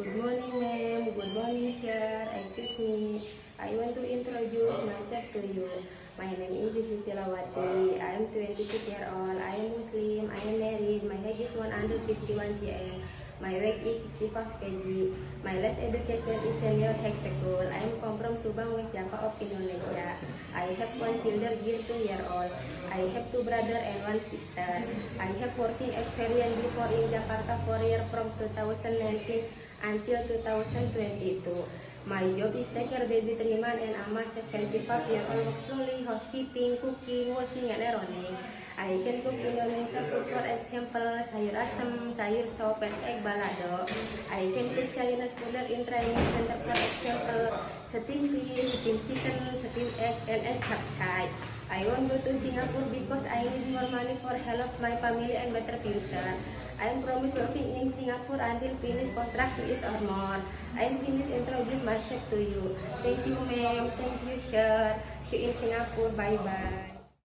Good morning, ma'am. Good morning, sir. Excuse me. I want to introduce myself to you. My name is Yusuf Silawati. I am 26 years old. I am Muslim. I am married. My height is 151 cm. My weight is 65 kg. My last education is senior high school. I am come from Subang, West Java of Indonesia. I have one children, girl 2 years old. I have two brothers and one sister. I have working experience before in Jakarta 4 years from 2019 until 2022. My job is take care baby 3 months and I'm a 75 years old, work slowly, housekeeping, cooking, washing and ironing. I can cook Indonesia food, for example, sayur asam, sayur sop and egg balado. I can cook Chinese food in training center, for example, steamed fish, steamed chicken, steamed egg and egg chapchai. I won't go to Singapore because I need more money for help my family and better future. I am promised working in Singapore until finish contract 2 years or more. I am finished introduce myself to you. Thank you, ma'am. Thank you, sir. See you in Singapore. Bye-bye.